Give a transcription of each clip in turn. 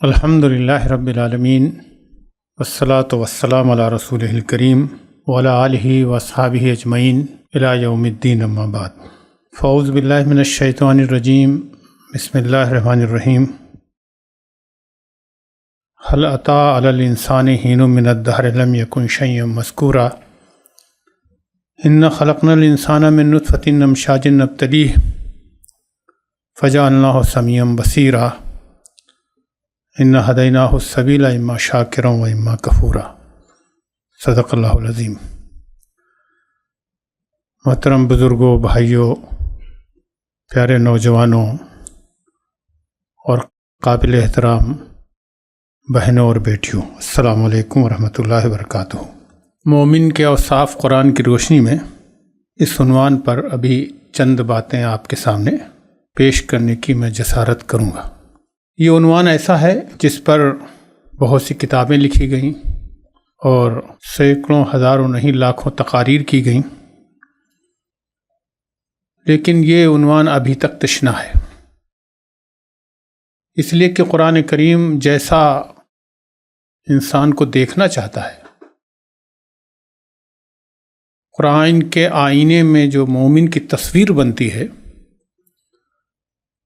الحمدللہ رب العالمین والصلاة والسلام علی رسولہ الکریم وعلی آلہ واصحابہ اجمعین الی یوم الدین اما بعد فاعوذ باللہ من الشیطان الرجیم بسم اللہ الرحمن الرحیم هل اتی علی الانسان حین من الدہر لم یکن شیئا مذکورا انا خلقنا الانسان من نطفۃ امشاج نبتلیہ فجعلناہ سمیعا بصیرا اِنَّا ہَدَيْنَاهُ السَّبِيلَ اِمَّا شَاكِرًا وَإِمَّا كَفُورًا صدق اللہ العظیم۔ محترم بزرگوں، بھائیوں، پیارے نوجوانوں اور قابل احترام بہنوں اور بیٹیوں، السلام علیکم ورحمۃ اللہ وبرکاتہ۔ مومن کے اوصاف قرآن کی روشنی میں اس عنوان پر ابھی چند باتیں آپ کے سامنے پیش کرنے کی میں جسارت کروں گا۔ یہ عنوان ایسا ہے جس پر بہت سی کتابیں لکھی گئیں اور سینکڑوں ہزاروں نہیں لاکھوں تقاریر کی گئیں، لیکن یہ عنوان ابھی تک تشنہ ہے، اس لیے کہ قرآن کریم جیسا انسان کو دیکھنا چاہتا ہے، قرآن کے آئینے میں جو مومن کی تصویر بنتی ہے،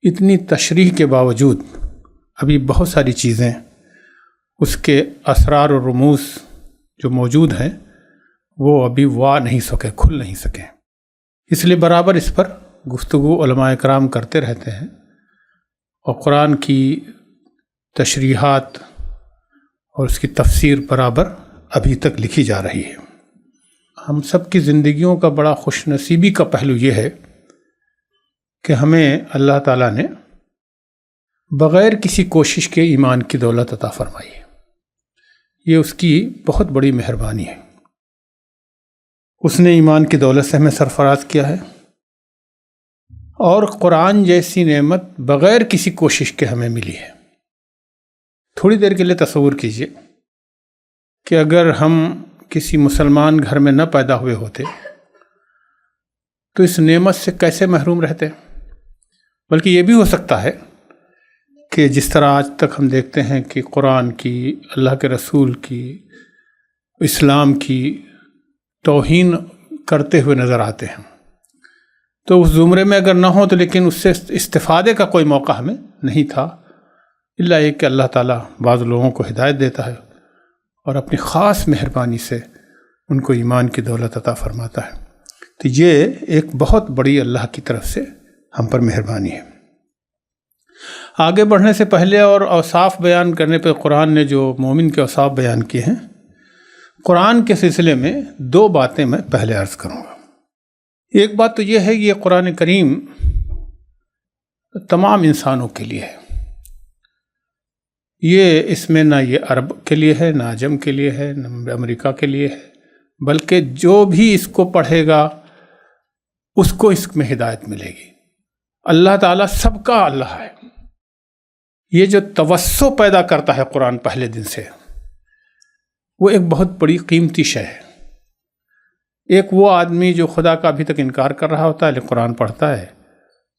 اتنی تشریح کے باوجود ابھی بہت ساری چیزیں اس کے اسرار و رموز جو موجود ہیں وہ ابھی نہیں سکے، کھل نہیں سکے۔ اس لیے برابر اس پر گفتگو علماء کرام کرتے رہتے ہیں اور قرآن کی تشریحات اور اس کی تفسیر برابر ابھی تک لکھی جا رہی ہے۔ ہم سب کی زندگیوں کا بڑا خوش نصیبی کا پہلو یہ ہے کہ ہمیں اللہ تعالیٰ نے بغیر کسی کوشش کے ایمان کی دولت عطا فرمائی ہے۔ یہ اس کی بہت بڑی مہربانی ہے۔ اس نے ایمان کی دولت سے ہمیں سرفراز کیا ہے، اور قرآن جیسی نعمت بغیر کسی کوشش کے ہمیں ملی ہے۔ تھوڑی دیر کے لیے تصور کیجئے کہ اگر ہم کسی مسلمان گھر میں نہ پیدا ہوئے ہوتے تو اس نعمت سے کیسے محروم رہتے۔ بلکہ یہ بھی ہو سکتا ہے کہ جس طرح آج تک ہم دیکھتے ہیں کہ قرآن کی، اللہ کے رسول کی، اسلام کی توہین کرتے ہوئے نظر آتے ہیں، تو اس زمرے میں اگر نہ ہو تو لیکن اس سے استفادے کا کوئی موقع ہمیں نہیں تھا، الا یہ کہ اللہ تعالیٰ بعض لوگوں کو ہدایت دیتا ہے اور اپنی خاص مہربانی سے ان کو ایمان کی دولت عطا فرماتا ہے۔ تو یہ ایک بہت بڑی اللہ کی طرف سے ہم پر مہربانی ہے۔ آگے بڑھنے سے پہلے اور اوصاف بیان کرنے پہ قرآن نے جو مومن کے اوصاف بیان کیے ہیں، قرآن کے سلسلے میں دو باتیں میں پہلے عرض کروں گا۔ ایک بات تو یہ ہے کہ یہ قرآن کریم تمام انسانوں کے لیے ہے۔ اس میں نہ یہ عرب کے لیے ہے، نہ عجم کے لیے ہے، نہ امریکہ کے لیے ہے، بلکہ جو بھی اس کو پڑھے گا اس کو اس میں ہدایت ملے گی۔ اللہ تعالیٰ سب کا اللہ ہے۔ یہ جو توسع پیدا کرتا ہے قرآن پہلے دن سے، وہ ایک بہت بڑی قیمتی شے ہے۔ ایک وہ آدمی جو خدا کا ابھی تک انکار کر رہا ہوتا ہے لیکن قرآن پڑھتا ہے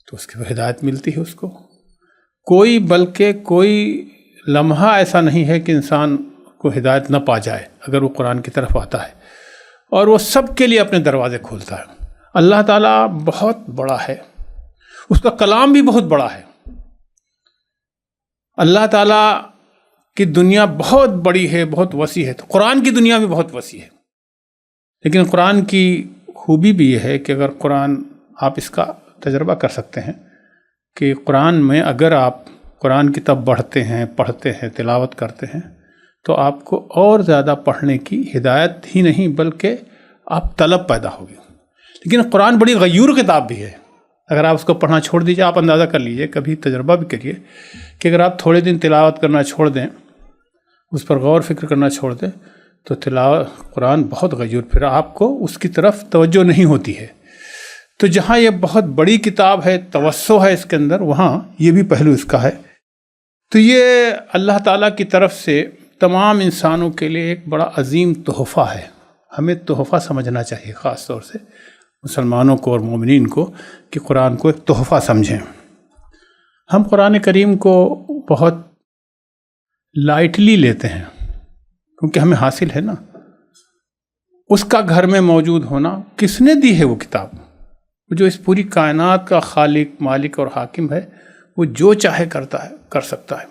تو اس کی ہدایت ملتی ہے اس کو۔ بلکہ کوئی لمحہ ایسا نہیں ہے کہ انسان کو ہدایت نہ پا جائے اگر وہ قرآن کی طرف آتا ہے، اور وہ سب کے لیے اپنے دروازے کھولتا ہے۔ اللہ تعالیٰ بہت بڑا ہے، اس کا کلام بھی بہت بڑا ہے۔ اللہ تعالیٰ کی دنیا بہت بڑی ہے، بہت وسیع ہے، تو قرآن کی دنیا بھی بہت وسیع ہے۔ لیکن قرآن کی خوبی بھی یہ ہے کہ اگر قرآن، آپ اس کا تجربہ کر سکتے ہیں کہ قرآن میں اگر آپ قرآن کی طرف بڑھتے ہیں، پڑھتے ہیں، تلاوت کرتے ہیں، تو آپ کو اور زیادہ پڑھنے کی ہدایت ہی نہیں بلکہ آپ طلب پیدا ہوگی۔ لیکن قرآن بڑی غیور کتاب بھی ہے۔ اگر آپ اس کو پڑھنا چھوڑ دیجئے، آپ اندازہ کر لیجئے، کبھی تجربہ بھی کریے کہ اگر آپ تھوڑے دن تلاوت کرنا چھوڑ دیں، اس پر غور فکر کرنا چھوڑ دیں، تو قرآن بہت غیور، پھر آپ کو اس کی طرف توجہ نہیں ہوتی ہے۔ تو جہاں یہ بہت بڑی کتاب ہے، توسع ہے اس کے اندر، وہاں یہ بھی پہلو اس کا ہے۔ تو یہ اللہ تعالیٰ کی طرف سے تمام انسانوں کے لیے ایک بڑا عظیم تحفہ ہے۔ ہمیں تحفہ سمجھنا چاہیے، خاص طور سے مسلمانوں کو اور مومنین کو، کہ قرآن کو ایک تحفہ سمجھیں۔ ہم قرآن کریم کو بہت لائٹلی لیتے ہیں کیونکہ ہمیں حاصل ہے نا. اس کا گھر میں موجود ہونا. کس نے دی ہے وہ کتاب؟ جو اس پوری کائنات کا خالق، مالک اور حاکم ہے، وہ جو چاہے کرتا ہے، کر سکتا ہے.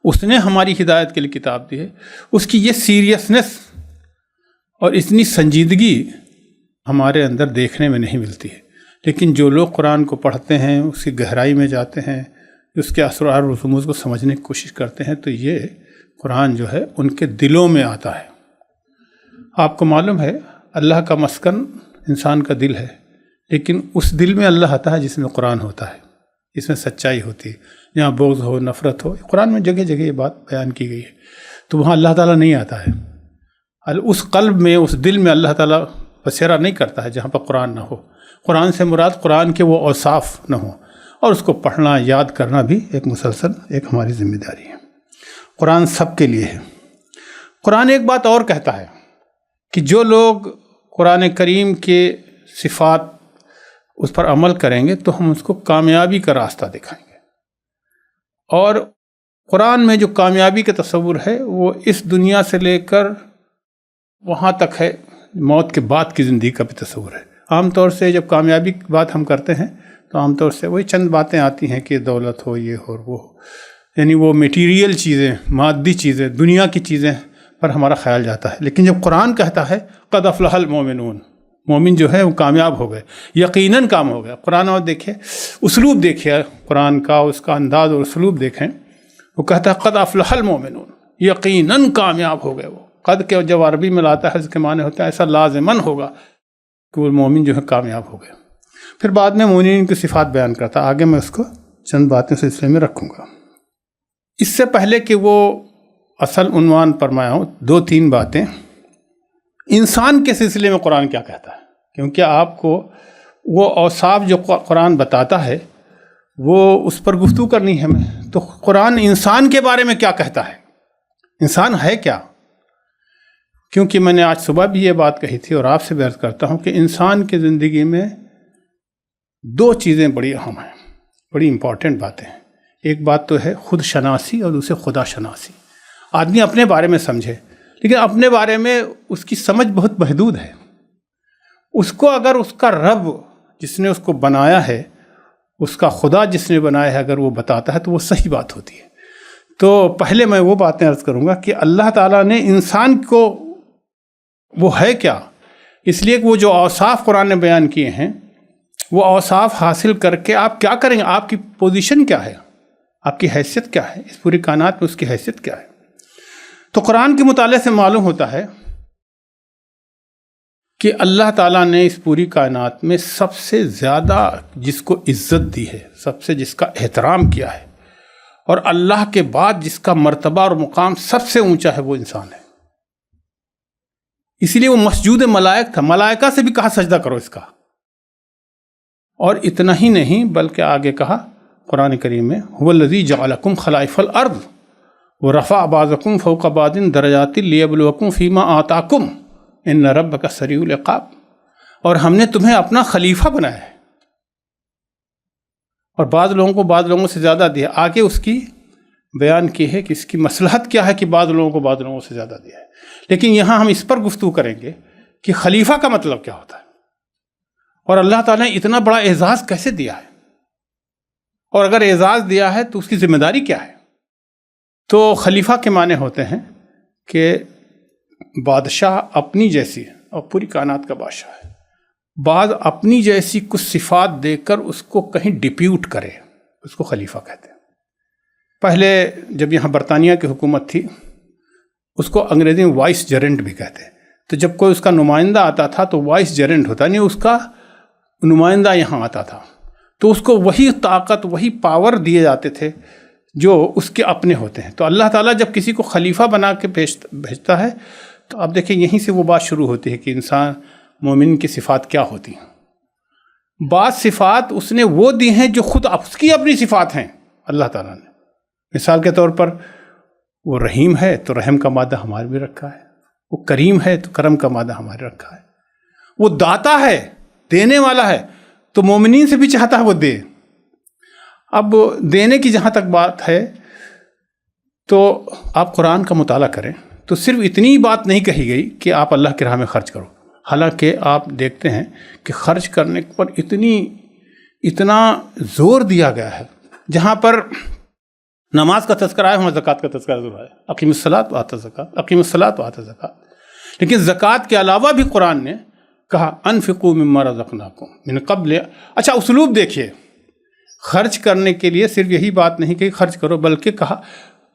اس نے ہماری ہدایت کے لیے کتاب دی ہے. اس کی یہ سیریسنس اور اتنی سنجیدگی ہمارے اندر دیکھنے میں نہیں ملتی ہے. لیکن جو لوگ قرآن کو پڑھتے ہیں، اس کی گہرائی میں جاتے ہیں، اس کے اسرار و رموز کو سمجھنے کی کوشش کرتے ہیں، تو یہ قرآن جو ہے ان کے دلوں میں آتا ہے. آپ کو معلوم ہے اللہ کا مسکن انسان کا دل ہے، لیکن اس دل میں اللہ آتا ہے جس میں قرآن ہوتا ہے، جس میں سچائی ہوتی ہے. جہاں بغض ہو، نفرت ہو، قرآن میں جگہ جگہ یہ بات بیان کی گئی ہے، تو وہاں اللہ تعالیٰ نہیں آتا ہے. اس قلب میں، اس دل میں اللہ تعالیٰ بسیرا نہیں کرتا ہے جہاں پر قرآن نہ ہو. قرآن سے مراد قرآن کے وہ اوصاف نہ ہوں، اور اس کو پڑھنا، یاد کرنا بھی ایک مسلسل ایک ہماری ذمہ داری ہے. قرآن سب کے لیے ہے. قرآن ایک بات اور کہتا ہے کہ جو لوگ قرآن کریم کے صفات اس پر عمل کریں گے تو ہم اس کو کامیابی کا راستہ دکھائیں گے. اور قرآن میں جو کامیابی کا تصور ہے وہ اس دنیا سے لے کر وہاں تک ہے، موت کے بعد کی زندگی کا بھی تصور ہے. عام طور سے جب کامیابی کی بات ہم کرتے ہیں تو عام طور سے وہی چند باتیں آتی ہیں کہ دولت ہو، یہ ہو، وہ ہو، یعنی وہ میٹیریل چیزیں، مادی چیزیں، دنیا کی چیزیں پر ہمارا خیال جاتا ہے. لیکن جب قرآن کہتا ہے قد افلح المومنون، مومن جو ہے وہ کامیاب ہو گئے، یقیناً کام ہو گیا. قرآن اور دیکھیں، اسلوب دیکھیں قرآن کا، اس کا انداز اور اسلوب دیکھیں. وہ کہتا ہے قد افلح المومنون، یقیناً کامیاب ہو گئے. وہ قد کے جب عربی میں لاتا ہے اس کے معنی ہوتا ہے ایسا لازماً ہوگا کہ وہ مومن جو ہے کامیاب ہو گئے. پھر بعد میں مومنین کی صفات بیان کرتا. آگے میں اس کو چند باتیں سلسلے میں رکھوں گا. اس سے پہلے کہ وہ اصل عنوان فرمایا ہوں، 2-3 باتیں انسان کے سلسلے میں قرآن کیا کہتا ہے، کیونکہ آپ کو وہ اوصاف جو قرآن بتاتا ہے وہ اس پر گفتگو کرنی ہے ہمیں. تو قرآن انسان کے بارے میں کیا کہتا ہے، انسان ہے کیا؟ کیونکہ میں نے آج صبح بھی یہ بات کہی تھی اور آپ سے عرض کرتا ہوں کہ انسان کی زندگی میں 2 چیزیں بڑی اہم ہیں، بڑی امپورٹنٹ باتیں ہیں. ایک بات تو ہے خود شناسی اور دوسرے خدا شناسی. آدمی اپنے بارے میں سمجھے، لیکن اپنے بارے میں اس کی سمجھ بہت محدود ہے. اس کو اگر اس کا رب جس نے اس کو بنایا ہے، اس کا خدا جس نے بنایا ہے، اگر وہ بتاتا ہے تو وہ صحیح بات ہوتی ہے. تو پہلے میں وہ باتیں عرض کروں گا کہ اللہ تعالیٰ نے انسان کو وہ ہے کیا، اس لیے کہ وہ جو اوصاف قرآن نے بیان کیے ہیں وہ اوصاف حاصل کر کے آپ کیا کریں گے، آپ کی پوزیشن کیا ہے، آپ کی حیثیت کیا ہے، اس پوری کائنات میں اس کی حیثیت کیا ہے. تو قرآن کے مطالعے سے معلوم ہوتا ہے کہ اللہ تعالیٰ نے اس پوری کائنات میں سب سے زیادہ جس کو عزت دی ہے، سب سے جس کا احترام کیا ہے، اور اللہ کے بعد جس کا مرتبہ اور مقام سب سے اونچا ہے، وہ انسان ہے. اسی لیے وہ مسجود ملائک تھا، ملائکہ سے بھی کہا سجدہ کرو اس کا. اور اتنا ہی نہیں بلکہ آگے کہا قرآن کریم میں هو الذی جعلکم خلائف الارض ورفع بعضکم فوق بعض درجات لیبلوکم فیما آتاکم ان ربک سریع العقاب. اور ہم نے تمہیں اپنا خلیفہ بنایا ہے اور بعض لوگوں کو بعض لوگوں سے زیادہ دیا. آگے اس کی بیان کی ہے کہ اس کی مصلحت کیا ہے کہ بعض لوگوں کو بعض لوگوں سے زیادہ دیا ہے. لیکن یہاں ہم اس پر گفتگو کریں گے کہ خلیفہ کا مطلب کیا ہوتا ہے، اور اللہ تعالیٰ نے اتنا بڑا اعزاز کیسے دیا ہے، اور اگر اعزاز دیا ہے تو اس کی ذمہ داری کیا ہے. تو خلیفہ کے معنی ہوتے ہیں کہ بادشاہ اپنی جیسی، اور پوری کائنات کا بادشاہ ہے، بعض اپنی جیسی کچھ صفات دے کر اس کو کہیں ڈپیوٹ کرے، اس کو خلیفہ کہتے ہیں. پہلے جب یہاں برطانیہ کی حکومت تھی اس کو انگریزی میں وائس جرنٹ بھی کہتے ہیں. تو جب کوئی اس کا نمائندہ آتا تھا تو وائس جرنٹ ہوتا، یعنی اس کا نمائندہ یہاں آتا تھا تو اس کو وہی طاقت، وہی پاور دیے جاتے تھے جو اس کے اپنے ہوتے ہیں. تو اللہ تعالیٰ جب کسی کو خلیفہ بنا کے بھیجتا ہے تو اب دیکھیں یہیں سے وہ بات شروع ہوتی ہے کہ انسان مومن کی صفات کیا ہوتی ہیں. بعض صفات اس نے وہ دی ہیں جو خود اس کی اپنی صفات ہیں اللہ تعالیٰ نے. مثال کے طور پر وہ رحیم ہے تو رحم کا مادہ ہمارے بھی رکھا ہے، وہ کریم ہے تو کرم کا مادہ ہمارے رکھا ہے، وہ داتا ہے، دینے والا ہے، تو مومنین سے بھی چاہتا ہے وہ دے. اب دینے کی جہاں تک بات ہے، تو آپ قرآن کا مطالعہ کریں تو صرف اتنی بات نہیں کہی گئی کہ آپ اللہ کی راہ میں خرچ کرو، حالانکہ آپ دیکھتے ہیں کہ خرچ کرنے پر اتنا زور دیا گیا ہے. جہاں پر نماز کا تذکرہ ہے وہاں زکوٰۃ کا تذکرہ ضرور ہے. اقیم الصلاۃ وآتوا الزکاۃ، اقیم الصلاۃ وآتوا الزکاۃ. لیکن زکوٰۃ کے علاوہ بھی قرآن نے کہا انفقوا مما رزقناکم من قبل. اچھا اسلوب دیکھیے، خرچ کرنے کے لیے صرف یہی بات نہیں کہ خرچ کرو، بلکہ کہا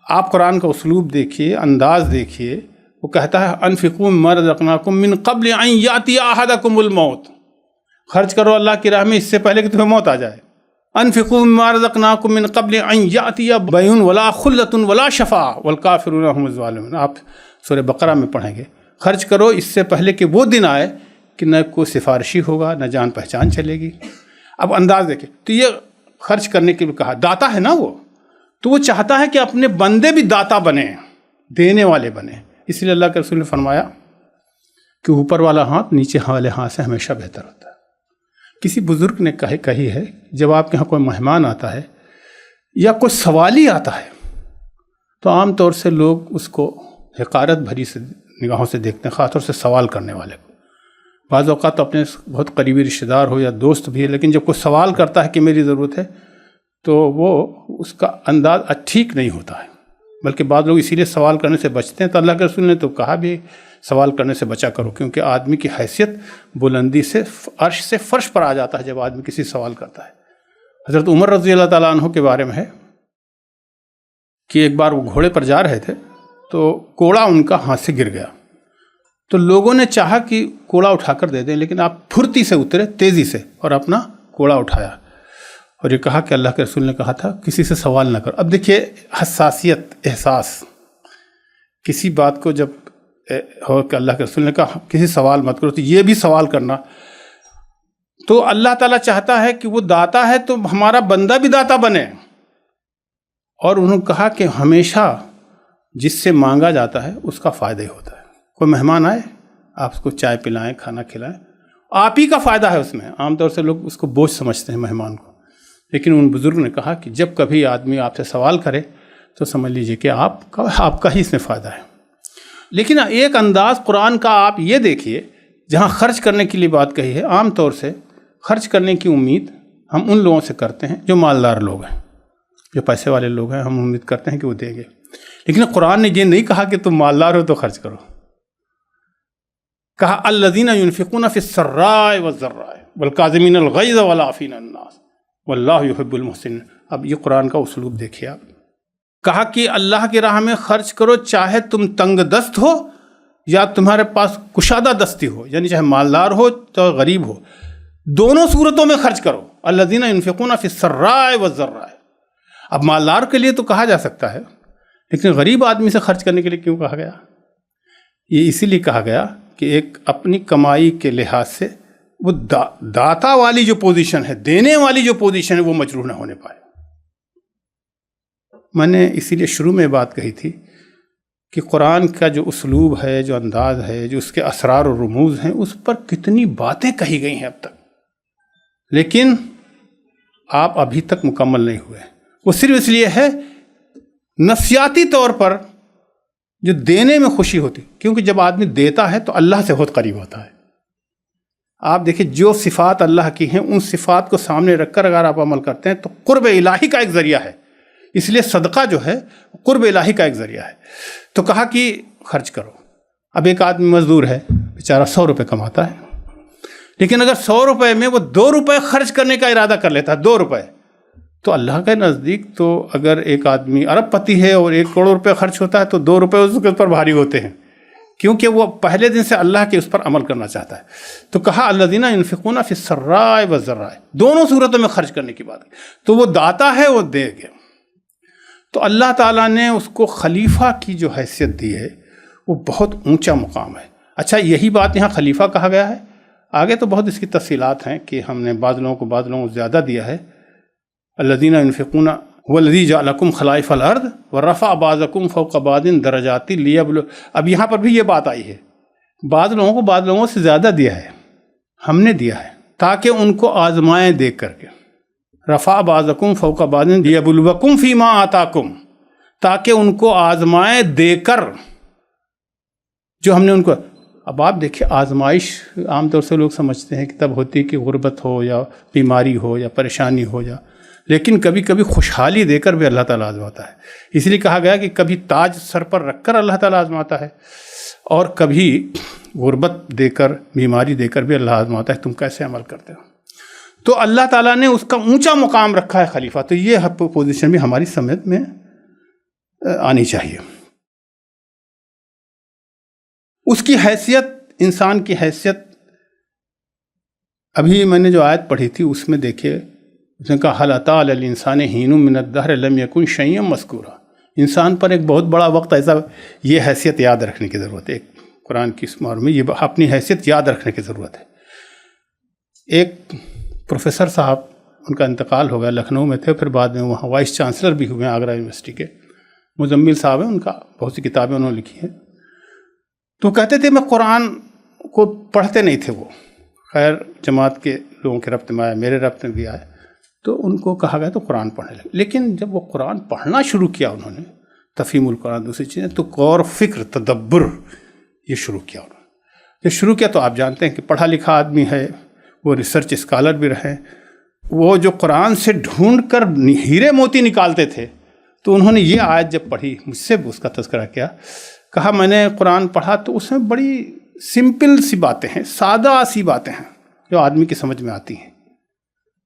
آپ قرآن کا اسلوب دیکھیے، انداز دیکھیے. وہ کہتا ہے انفقوا مما رزقناکم من قبل ان یاتی احدکم الموت. خرچ کرو اللہ کی راہ میں اس سے پہلے کہ تمہیں موت آ جائے. انفقوا مما رزقناکم من قبل ان یاتی بیع ولا خلۃ ولا شفاعۃ والکافرون هم الظالمون. آپ سورہ بقرہ میں پڑھیں گے خرچ کرو اس سے پہلے کہ وہ دن آئے کہ نہ کوئی سفارشی ہوگا نہ جان پہچان چلے گی. اب انداز دیکھیں تو یہ خرچ کرنے کے لیے کہا. داتا ہے نا وہ، تو وہ چاہتا ہے کہ اپنے بندے بھی داتا بنیں، دینے والے بنیں. اس لیے اللہ کے رسول نے فرمایا کہ اوپر والا ہاتھ نیچے والے ہاتھ سے ہمیشہ بہتر ہوتا ہے. کسی بزرگ نے کہی ہے جب آپ کے یہاں کوئی مہمان آتا ہے یا کوئی سوالی آتا ہے تو عام طور سے لوگ اس کو حقارت بھری سے نگاہوں سے دیکھتے ہیں، خاص طور سے سوال کرنے والے کو. بعض اوقات تو اپنے بہت قریبی رشتہ دار ہو یا دوست بھی ہے، لیکن جب کوئی سوال کرتا ہے کہ میری ضرورت ہے تو وہ اس کا انداز ٹھیک نہیں ہوتا ہے. بلکہ بعض لوگ اسی لیے سوال کرنے سے بچتے ہیں. تو اللہ کے رسول نے تو کہا بھی سوال کرنے سے بچا کرو، کیونکہ آدمی کی حیثیت بلندی سے عرش سے فرش پر آ جاتا ہے جب آدمی کسی سوال کرتا ہے. حضرت عمر رضی اللہ تعالیٰ عنہ کے بارے میں ہے کہ ایک بار وہ گھوڑے پر جا رہے تھے تو کوڑا ان کا ہاتھ سے گر گیا. تو لوگوں نے چاہا کہ کوڑا اٹھا کر دے دیں، لیکن آپ پھرتی سے اترے تیزی سے اور اپنا کوڑا اٹھایا اور یہ کہا کہ اللہ کے رسول نے کہا تھا کسی سے سوال نہ کرو. اب دیکھیے حساسیت، احساس، کسی بات کو جب ہو کہ اللہ کے رسول نے کہا کسی سوال مت کرو، تو یہ بھی سوال کرنا. تو اللہ تعالیٰ چاہتا ہے کہ وہ داتا ہے تو ہمارا بندہ بھی داتا بنے. اور انہوں نے کہا کہ ہمیشہ جس سے مانگا جاتا ہے اس کا فائدہ ہی ہوتا ہے. کوئی مہمان آئے آپ اس کو چائے پلائیں، کھانا کھلائیں، آپ ہی کا فائدہ ہے اس میں. عام طور سے لوگ اس کو بوجھ سمجھتے ہیں مہمان کو، لیکن ان بزرگ نے کہا کہ جب کبھی آدمی آپ سے سوال کرے تو سمجھ لیجئے کہ آپ کا ہی اس میں فائدہ ہے. لیکن ایک انداز قرآن کا آپ یہ دیکھیے جہاں خرچ کرنے کے لیے بات کہی ہے. عام طور سے خرچ کرنے کی امید ہم ان لوگوں سے کرتے ہیں جو مالدار لوگ ہیں، جو پیسے والے لوگ ہیں. ہم امید کرتے ہیں کہ وہ دیں گے. لیکن قرآن نے یہ نہیں کہا کہ تم مالدار ہو تو خرچ کرو. کہا الذین ينفقون فی السراء والضراء والکاظمین الغیظ والعافین عن الناس واللہ یحب المحسنین. اب یہ قرآن کا اسلوب دیکھیے آپ. کہا کہ اللہ کی راہ میں خرچ کرو چاہے تم تنگ دست ہو یا تمہارے پاس کشادہ دستی ہو، یعنی چاہے مالدار ہو تو غریب ہو، دونوں صورتوں میں خرچ کرو. الذین ينفقون فی السراء والضراء. اب مالدار کے لیے تو کہا جا سکتا ہے، لیکن غریب آدمی سے خرچ کرنے کے لیے کیوں کہا گیا؟ یہ اسی لیے کہا گیا کہ ایک اپنی کمائی کے لحاظ سے وہ داتا والی جو پوزیشن ہے، دینے والی جو پوزیشن ہے، وہ مجروح نہ ہونے پائے. میں نے اسی لیے شروع میں بات کہی تھی کہ قرآن کا جو اسلوب ہے، جو انداز ہے، جو اس کے اسرار و رموز ہیں، اس پر کتنی باتیں کہی گئی ہیں اب تک، لیکن آپ ابھی تک مکمل نہیں ہوئے. وہ صرف اس لیے ہے نفسیاتی طور پر جو دینے میں خوشی ہوتی، کیونکہ جب آدمی دیتا ہے تو اللہ سے بہت قریب ہوتا ہے. آپ دیکھیں جو صفات اللہ کی ہیں ان صفات کو سامنے رکھ کر اگر آپ عمل کرتے ہیں تو قرب الہی کا ایک ذریعہ ہے. اس لیے صدقہ جو ہے قرب الہی کا ایک ذریعہ ہے. تو کہا کہ خرچ کرو. اب ایک آدمی مزدور ہے، بیچارہ 100 روپے کماتا ہے، لیکن اگر 100 روپے میں وہ 2 روپے خرچ کرنے کا ارادہ کر لیتا ہے، 2 روپے، تو اللہ کے نزدیک تو اگر ایک آدمی ارب پتی ہے اور 1 کروڑ روپے خرچ ہوتا ہے تو 2 روپے اس کے اوپر بھاری ہوتے ہیں، کیونکہ وہ پہلے دن سے اللہ کے اس پر عمل کرنا چاہتا ہے. تو کہا الذین ينفقون فی السراء والضراء، دونوں صورتوں میں خرچ کرنے کی بات ہے. تو وہ داتا ہے، وہ دے گا. تو اللہ تعالیٰ نے اس کو خلیفہ کی جو حیثیت دی ہے وہ بہت اونچا مقام ہے. اچھا یہی بات یہاں خلیفہ کہا گیا ہے. آگے تو بہت اس کی تفصیلات ہیں کہ ہم نے بعض لوگوں کو زیادہ دیا ہے. الذین ينفقون والذی جعلکم خلائف الارض ورفع بعضکم فوق بعض درجات لیبلو. اب یہاں پر بھی یہ بات آئی ہے، بعض لوگوں کو بعض لوگوں سے زیادہ دیا ہے، ہم نے دیا ہے تاکہ ان کو آزمائیں دیکھ کر کے. رفع بعضکم فوق بعض لیبلوکم فیما آتاکم، تاکہ ان کو آزمائے دے کر جو ہم نے ان کو. اب آپ دیکھیں آزمائش عام طور سے لوگ سمجھتے ہیں کہ تب ہوتی ہے کہ غربت ہو یا بیماری ہو یا پریشانی ہو یا، لیکن کبھی کبھی خوشحالی دے کر بھی اللہ تعالیٰ آزماتا ہے. اس لیے کہا گیا کہ کبھی تاج سر پر رکھ کر اللہ تعالیٰ آزماتا ہے اور کبھی غربت دے کر، بیماری دے کر بھی اللہ آزماتا ہے، تم کیسے عمل کرتے ہو. تو اللہ تعالیٰ نے اس کا اونچا مقام رکھا ہے خلیفہ. تو یہ پوزیشن بھی ہماری سمجھ میں آنی چاہیے. اس کی حیثیت، انسان کی حیثیت، ابھی میں نے جو آیت پڑھی تھی اس میں دیکھیے، اس نے کہا حل اتی علی الانسان حین من الدہر لم یکن شیئا مذکورا. انسان پر ایک بہت بڑا وقت ایسا، یہ حیثیت یاد رکھنے کی ضرورت ہے. ایک قرآن کی اس مور میں یہ اپنی حیثیت یاد رکھنے کی ضرورت ہے. ایک پروفیسر صاحب، ان کا انتقال ہو گیا، لکھنؤ میں تھے، پھر بعد میں وہاں وائس چانسلر بھی ہوئے ہیں آگرہ یونیورسٹی کے. مزمل صاحب ہیں، ان کا بہت سی کتابیں انہوں نے لکھی ہیں. تو کہتے تھے میں قرآن کو پڑھتے نہیں تھے. وہ خیر جماعت کے لوگوں کے ربط میں آیا، میرے ربط میں بھی آیا، تو ان کو کہا گیا تو قرآن پڑھنے لگے. لیکن جب وہ قرآن پڑھنا شروع کیا انہوں نے، تفہیم القرآن دوسری چیزیں، تو غور فکر تدبر یہ شروع کیا انہوں نے. جب شروع کیا تو آپ جانتے ہیں کہ پڑھا لکھا آدمی ہے، وہ ریسرچ اسکالر بھی رہے، وہ جو قرآن سے ڈھونڈ کر ہیرے موتی نکالتے تھے. تو انہوں نے یہ آیت جب پڑھی، مجھ سے بھی اس کا تذکرہ کیا، کہا میں نے قرآن پڑھا تو اس میں بڑی سمپل سی باتیں ہیں، سادہ سی باتیں ہیں جو آدمی کی سمجھ میں آتی ہیں.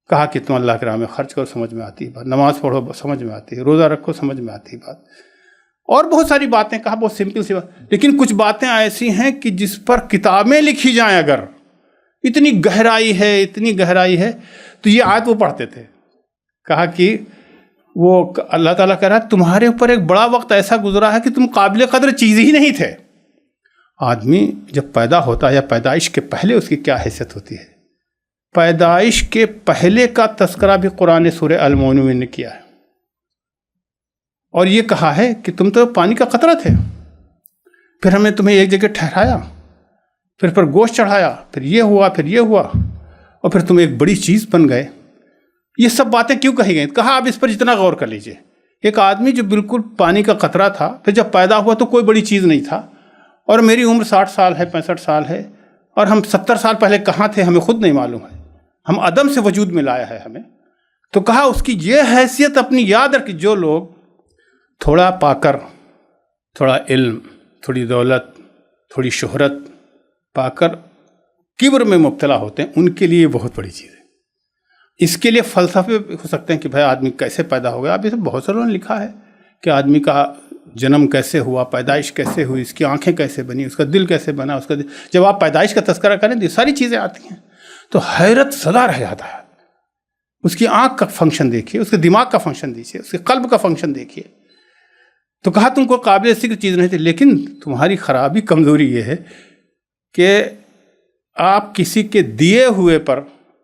کہا کہ تم اللہ کے راہ میں خرچ کرو، سمجھ میں آتی ہے بات. نماز پڑھو، سمجھ میں آتی ہے. روزہ رکھو، سمجھ میں آتی ہے بات. اور بہت ساری باتیں کہا، بہت سمپل سی بات. لیکن کچھ باتیں ایسی ہیں کہ جس پر کتابیں لکھی جائیں، اگر اتنی گہرائی ہے، اتنی گہرائی ہے. تو یہ آیت وہ پڑھتے تھے. کہا کہ وہ اللہ تعالیٰ کہہ رہا ہے تمہارے اوپر ایک بڑا وقت ایسا گزرا ہے کہ تم قابل قدر چیز ہی نہیں تھے. آدمی جب پیدا ہوتا ہے یا پیدائش کے پہلے اس کی کیا حیثیت ہوتی ہے. پیدائش کے پہلے کا تذکرہ بھی قرآن سورہ المؤمنون نے کیا ہے، اور یہ کہا ہے کہ تم تو پانی کا قطرہ تھے، پھر ہم نے تمہیں ایک جگہ ٹھہرایا، پھر گوشت چڑھایا، پھر یہ ہوا، پھر یہ ہوا، اور پھر تم ایک بڑی چیز بن گئے. یہ سب باتیں کیوں کہی گئیں؟ کہا آپ اس پر جتنا غور کر لیجئے. ایک آدمی جو بالکل پانی کا قطرہ تھا، پھر جب پیدا ہوا تو کوئی بڑی چیز نہیں تھا، اور میری عمر 60 سال ہے، 65 سال ہے، اور ہم 70 سال پہلے کہاں تھے ہمیں خود نہیں معلوم ہے. ہم عدم سے وجود میں لایا ہے ہمیں. تو کہا اس کی یہ حیثیت اپنی یاد رکھ. جو لوگ تھوڑا پا کر، تھوڑا علم، تھوڑی دولت، تھوڑی شہرت پا کر کبر میں مبتلا ہوتے ہیں، ان کے لیے بہت بڑی چیز ہے. اس کے لیے فلسفے ہو سکتے ہیں کہ بھائی آدمی کیسے پیدا ہو گیا. اب یہ بہت ساروں نے لکھا ہے کہ آدمی کا جنم کیسے ہوا، پیدائش کیسے ہوئی، اس کی آنکھیں کیسے بنی، اس کا دل کیسے بنا. اس کا دل، جب آپ پیدائش کا تذکرہ کریں تو یہ ساری چیزیں آتی ہیں تو حیرت زدہ رہ جاتا ہے. اس کی آنکھ کا فنکشن دیکھیے، اس کے دماغ کا فنکشن دیکھیے، اس کے قلب کا فنکشن دیکھیے. تو کہا تم کو قابل ذکر چیز نہیں تھی، لیکن تمہاری خرابی، کمزوری یہ ہے کہ آپ کسی کے دیے ہوئے پر،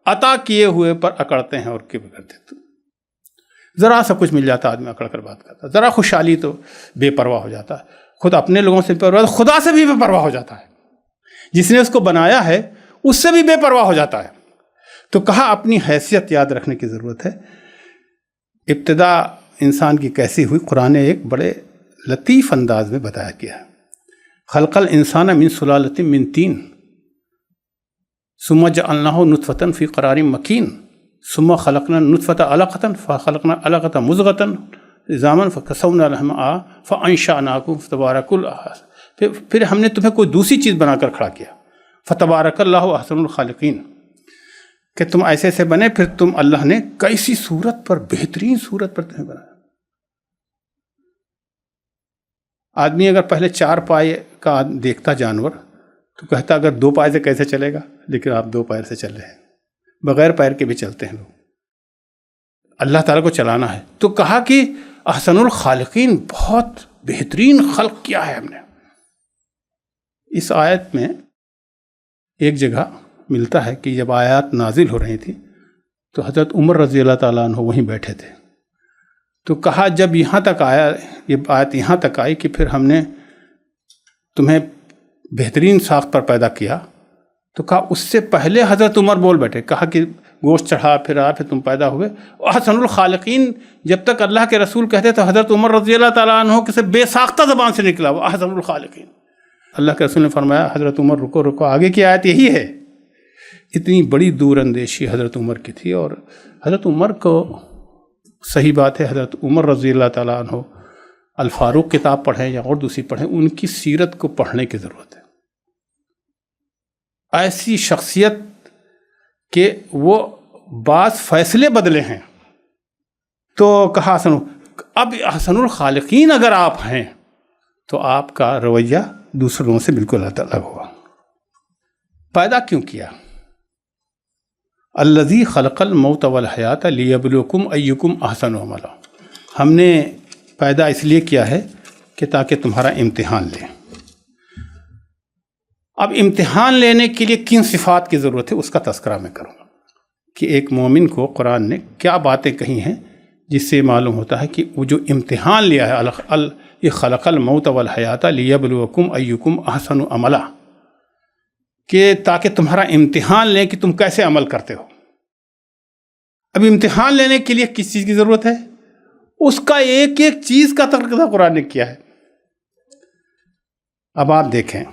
عطا کیے ہوئے پر اکڑتے ہیں اور کبر کرتے ہیں. ذرا سا کچھ مل جاتا آدمی اکڑ کر بات کرتا ہے، ذرا خوشحالی تو بے پرواہ ہو جاتا ہے. خود اپنے لوگوں سے بے پرواہ، خدا سے بھی بے پرواہ ہو جاتا ہے. جس نے اس کو بنایا ہے اس سے بھی بے پرواہ ہو جاتا ہے. تو کہا اپنی حیثیت یاد رکھنے کی ضرورت ہے. ابتدا انسان کی کیسی ہوئی، قرآن نے ایک بڑے لطیف انداز میں بتایا گیا ہے. خلق الانسان من سلالۃ من طین ثم جعلناہ نطفۃ فی قرار مکین ثم خلقنا النطفۃ علقۃ فخلقنا العلقۃ مضغۃ عظاما فکسونا الحمآ فانشأناکم فتبارک اللہ. پھر ہم نے تمہیں کوئی دوسری چیز بنا کر کھڑا کیا، فتبارک اللہ احسن الخالقین، کہ تم ایسے سے بنے. پھر تم، اللہ نے کیسی صورت پر، بہترین صورت پر تمہیں بنایا. آدمی اگر پہلے 4 پائے کا دیکھتا جانور تو کہتا اگر 2 پائے سے کیسے چلے گا، لیکن آپ 2 پیر سے چل رہے ہیں، بغیر پیر کے بھی چلتے ہیں لوگ. اللہ تعالیٰ کو چلانا ہے. تو کہا کہ احسن الخالقین، بہت بہترین خلق کیا ہے ہم نے. اس آیت میں ایک جگہ ملتا ہے کہ جب آیات نازل ہو رہی تھی تو حضرت عمر رضی اللہ تعالیٰ عنہ وہیں بیٹھے تھے. تو کہا جب یہاں تک آیا، یہ آیت یہاں تک آئی کہ پھر ہم نے تمہیں بہترین ساخت پر پیدا کیا، تو کہا اس سے پہلے حضرت عمر بول بیٹھے. کہا کہ گوشت چڑھا پھر تم پیدا ہوئے. احسن الخالقین جب تک اللہ کے رسول کہتے تو حضرت عمر رضی اللہ تعالیٰ عنہ کے سے بے ساختہ زبان سے نکلا وہ احسن الخالقین. اللہ کے رسول نے فرمایا حضرت عمر رکو آگے کی آیت یہی ہے. اتنی بڑی دور اندیشی حضرت عمر کی تھی. اور حضرت عمر کو صحیح بات ہے حضرت عمر رضی اللہ تعالیٰ عنہ الفاروق کتاب پڑھیں یا اور دوسری پڑھیں، ان کی سیرت کو پڑھنے کی ضرورت ہے. ایسی شخصیت کہ وہ بعض فیصلے بدلے ہیں. تو کہا اب احسن الخالقین اگر آپ ہیں تو آپ کا رویہ دوسروں سے بالکل الگ ہوا. پیدا کیوں کیا؟ الذی خلق الموت والحیات لیبلوکم ایکم احسن عملا. ہم نے پیدا اس لیے کیا ہے کہ تاکہ تمہارا امتحان لیں. اب امتحان لینے کے لیے کن صفات کی ضرورت ہے اس کا تذکرہ میں کروں کہ ایک مومن کو قرآن نے کیا باتیں کہی ہیں جس سے معلوم ہوتا ہے کہ وہ جو امتحان لیا ہے یہ خلق الموت والحیات لیبلوکم ایکم احسن عملا، کہ تاکہ تمہارا امتحان لیں کہ تم کیسے عمل کرتے ہو. اب امتحان لینے کے لیے کس چیز کی ضرورت ہے؟ اس کا ایک ایک چیز کا تذکرہ قرآن نے کیا ہے. اب آپ دیکھیں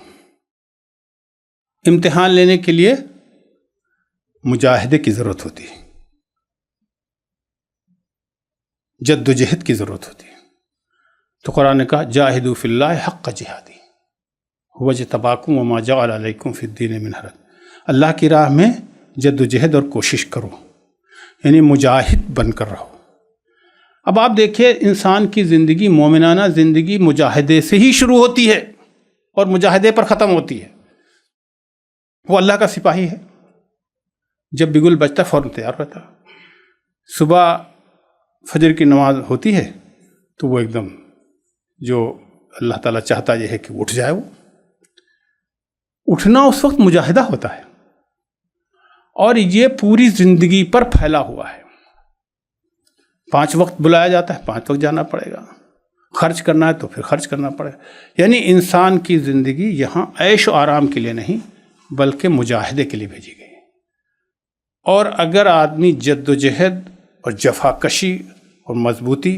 امتحان لینے کے لیے مجاہدے کی ضرورت ہوتی ہے، جد و جہد کی ضرورت ہوتی ہے. تو قرآن نے کہا جاہدوا فی اللہ حق جہادی هو اجتباکم وما جعل علیکم فی الدین من حرج. اللہ کی راہ میں جد و جہد اور کوشش کرو، یعنی مجاہد بن کر رہو. اب آپ دیکھیں انسان کی زندگی، مومنانہ زندگی مجاہدے سے ہی شروع ہوتی ہے اور مجاہدے پر ختم ہوتی ہے. وہ اللہ کا سپاہی ہے، جب بگل بجتا فوراً تیار رہتا. صبح فجر کی نماز ہوتی ہے تو وہ ایک دم جو اللہ تعالیٰ چاہتا یہ ہے کہ اٹھ جائے. وہ اٹھنا اس وقت مجاہدہ ہوتا ہے اور یہ پوری زندگی پر پھیلا ہوا ہے. 5 وقت بلایا جاتا ہے، 5 وقت جانا پڑے گا. خرچ کرنا ہے تو پھر خرچ کرنا پڑے گا. یعنی انسان کی زندگی یہاں عیش و آرام کے لیے نہیں بلکہ مجاہدے کے لیے بھیجی گئی. اور اگر آدمی جد و جہد اور جفا کشی اور مضبوطی،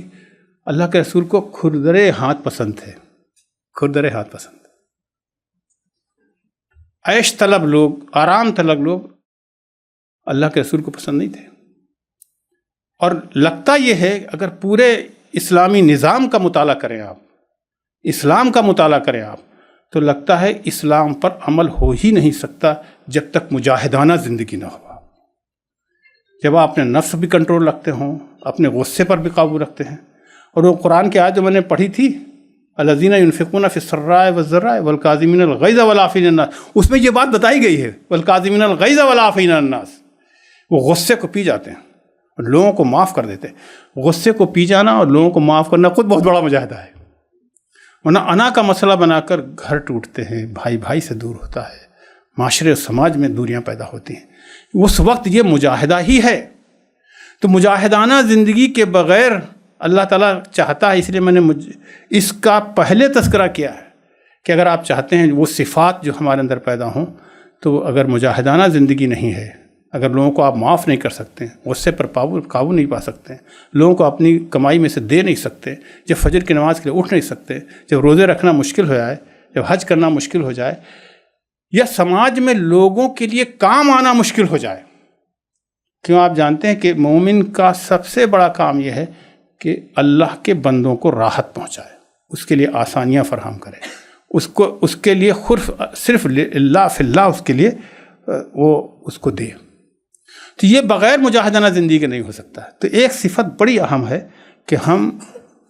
اللہ کے رسول کو کھردرے ہاتھ پسند تھے، کھردرے ہاتھ پسند. عیش طلب لوگ، آرام طلب لوگ اللہ کے رسول کو پسند نہیں تھے. اور لگتا یہ ہے اگر پورے اسلامی نظام کا مطالعہ کریں آپ، اسلام کا مطالعہ کریں آپ، تو لگتا ہے اسلام پر عمل ہو ہی نہیں سکتا جب تک مجاہدانہ زندگی نہ ہو. جب آپ اپنے نفس بھی کنٹرول رکھتے ہوں، اپنے غصے پر بھی قابو رکھتے ہیں. اور وہ قرآن کی آیت جو میں نے پڑھی تھی الذین ینفقون فی السراء والضراء والکاظمین الغیظ والعافین عن الناس، اس میں یہ بات بتائی گئی ہے والکاظمین الغیظ والعافین عن الناس. وہ غصے کو پی جاتے ہیں اور لوگوں کو معاف کر دیتے ہیں. غصے کو پی جانا اور لوگوں کو معاف کرنا خود بہت بڑا مجاہدہ ہے. ورنہ انا کا مسئلہ بنا کر گھر ٹوٹتے ہیں، بھائی بھائی سے دور ہوتا ہے، معاشرے اور سماج میں دوریاں پیدا ہوتی ہیں. اس وقت یہ مجاہدہ ہی ہے. تو مجاہدانہ زندگی کے بغیر اللہ تعالیٰ چاہتا ہے، اس لیے میں نے اس کا پہلے تذکرہ کیا ہے کہ اگر آپ چاہتے ہیں وہ صفات جو ہمارے اندر پیدا ہوں، تو اگر مجاہدانہ زندگی نہیں ہے، اگر لوگوں کو آپ معاف نہیں کر سکتے، غصے پر قابو نہیں پا سکتے، لوگوں کو اپنی کمائی میں سے دے نہیں سکتے، جب فجر کی نماز کے لیے اٹھ نہیں سکتے، جب روزے رکھنا مشکل ہو جائے، جب حج کرنا مشکل ہو جائے، یا سماج میں لوگوں کے لیے کام آنا مشکل ہو جائے. کیوں؟ آپ جانتے ہیں کہ مومن کا سب سے بڑا کام یہ ہے کہ اللہ کے بندوں کو راحت پہنچائے، اس کے لیے آسانیاں فراہم کرے، اس کے لیے صرف اللہ فی اللہ اس کے لیے وہ اس کو دے. تو یہ بغیر مجاہدانہ زندگی کے نہیں ہو سکتا. تو ایک صفت بڑی اہم ہے کہ ہم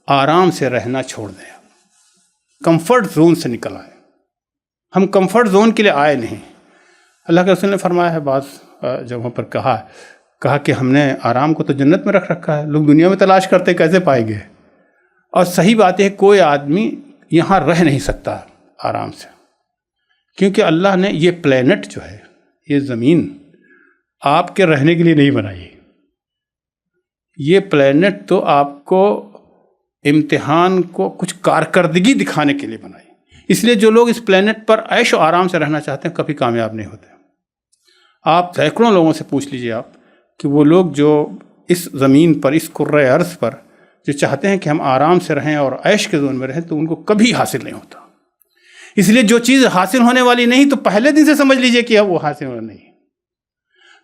آرام سے رہنا چھوڑ دیں، کمفرٹ زون سے نکل آئیں. ہم کمفرٹ زون کے لیے آئے نہیں. اللہ کے رسول نے فرمایا ہے، بعض جگہوں پر کہا کہ ہم نے آرام کو تو جنت میں رکھ رکھا ہے، لوگ دنیا میں تلاش کرتے کیسے پائیں گے. اور صحیح بات ہے، کوئی آدمی یہاں رہ نہیں سکتا آرام سے، کیونکہ اللہ نے یہ پلینٹ جو ہے، یہ زمین آپ کے رہنے کے لیے نہیں بنائی. یہ پلینٹ تو آپ کو امتحان کو کچھ کارکردگی دکھانے کے لیے بنائی. اس لیے جو لوگ اس پلینٹ پر عیش و آرام سے رہنا چاہتے ہیں کبھی کامیاب نہیں ہوتے. آپ سینکڑوں لوگوں سے پوچھ لیجئے آپ کہ وہ لوگ جو اس زمین پر، اس کرۂ ارض پر جو چاہتے ہیں کہ ہم آرام سے رہیں اور عیش کے زون میں رہیں، تو ان کو کبھی حاصل نہیں ہوتا۔ اس لیے جو چیز حاصل ہونے والی نہیں تو پہلے دن سے سمجھ لیجئے کہ اب وہ حاصل ہونا نہیں۔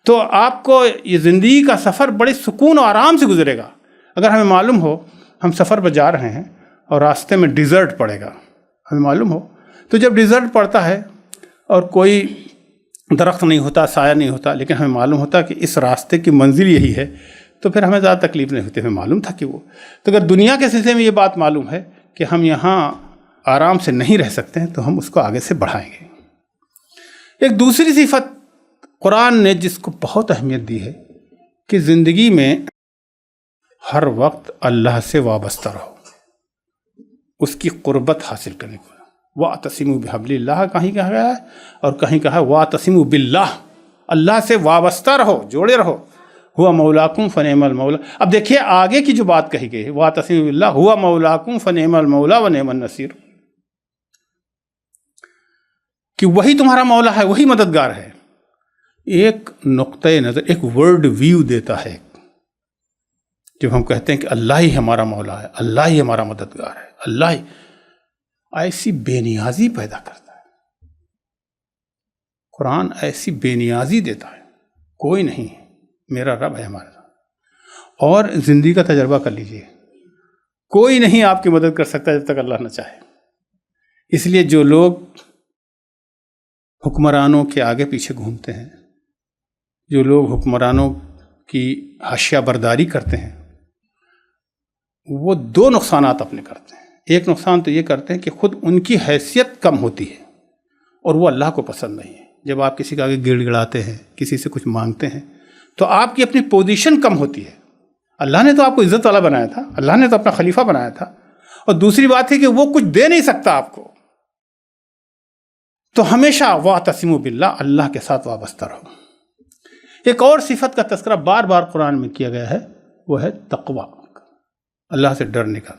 تو آپ کو یہ زندگی کا سفر بڑے سکون و آرام سے گزرے گا۔ اگر ہمیں معلوم ہو ہم سفر پر جا رہے ہیں اور راستے میں ڈیزرٹ پڑے گا، ہمیں معلوم ہو، تو جب ڈیزرٹ پڑتا ہے اور کوئی درخت نہیں ہوتا، سایہ نہیں ہوتا، لیکن ہمیں معلوم ہوتا کہ اس راستے کی منزل یہی ہے، تو پھر ہمیں زیادہ تکلیف نہیں ہوتی، ہمیں معلوم تھا کہ وہ۔ تو اگر دنیا کے سلسلے میں یہ بات معلوم ہے کہ ہم یہاں آرام سے نہیں رہ سکتے ہیں، تو ہم اس کو آگے سے بڑھائیں گے۔ ایک دوسری صفت قرآن نے جس کو بہت اہمیت دی ہے کہ زندگی میں ہر وقت اللہ سے وابستہ رہو، اس کی قربت حاصل کرنے کو۔ وَاعْتَصِمُوا بِحَبْلِ اللَّهِ کہیں کہا گیا ہے، اور کہیں کہا ہے وَاعْتَصِمُوا بِاللَّهِ، اللہ سے وابستہ رہو، جوڑے رہو۔ ہوا مولاکم فنعم المولا۔ اب دیکھیے آگے کی جو بات کہی گئی ہے، وَاعْتَصِمُوا بِاللَّهِ ہوا مولاکم فنعم المولا ونعم النصیر، کہ وہی تمہارا مولا ہے، وہی مددگار ہے۔ ایک نقطۂ نظر، ایک ورلڈ ویو دیتا ہے جب ہم کہتے ہیں کہ اللہ ہی ہمارا مولا ہے، اللہ ہی ہمارا مددگار ہے، اللہ ہی، ایسی بے نیازی پیدا کرتا ہے۔ قرآن ایسی بے نیازی دیتا ہے، کوئی نہیں، میرا رب ہے ہمارے ساتھ۔ اور زندگی کا تجربہ کر لیجئے، کوئی نہیں آپ کی مدد کر سکتا جب تک اللہ نہ چاہے۔ اس لیے جو لوگ حکمرانوں کے آگے پیچھے گھومتے ہیں، جو لوگ حکمرانوں کی حاشیہ برداری کرتے ہیں، وہ دو نقصانات اپنے کرتے ہیں۔ ایک نقصان تو یہ کرتے ہیں کہ خود ان کی حیثیت کم ہوتی ہے اور وہ اللہ کو پسند نہیں ہے۔ جب آپ کسی کے آگے گڑ گڑاتے ہیں، کسی سے کچھ مانگتے ہیں، تو آپ کی اپنی پوزیشن کم ہوتی ہے۔ اللہ نے تو آپ کو عزت والا بنایا تھا، اللہ نے تو اپنا خلیفہ بنایا تھا، اور دوسری بات ہے کہ وہ کچھ دے نہیں سکتا آپ کو۔ تو ہمیشہ وَاعْتَصِمُوا بِاللَّهِ، اللہ کے ساتھ وابستہ رہو۔ ایک اور صفت کا تذکرہ بار بار قرآن میں کیا گیا ہے، وہ ہے تقوی، اللہ سے ڈرنے کا۔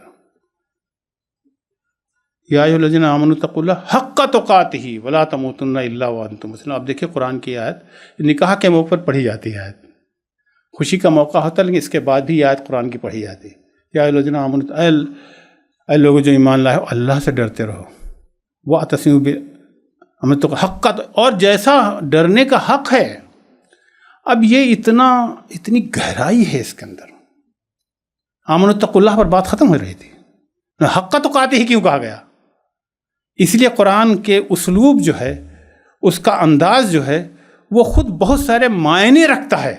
یا ایھا الذین آمنوا اتقوا اللہ حق تقاتہ ولا تموتن الا وانتم مسلمون۔ اب دیکھیں قرآن کی آیت نکاح کے موقع پر پڑھی جاتی ہے، آیت خوشی کا موقع ہوتا ہے، لیکن اس کے بعد بھی یہ آیت قرآن کی پڑھی جاتی ہے۔ یا ایھا الذین آمنوا، اے لوگوں جو ایمان لائے ہو، اللہ سے ڈرتے رہو۔ واعتصموا حق، اور جیسا ڈرنے کا حق ہے، اب یہ اتنی گہرائی ہے اس کے اندر۔ آمنوا اتقوا اللہ پر بات ختم ہو رہی تھی، حق تقاتہ ہی کیوں کہا گیا؟ اس لیے قرآن کے اسلوب جو ہے، اس کا انداز جو ہے، وہ خود بہت سارے معنی رکھتا ہے،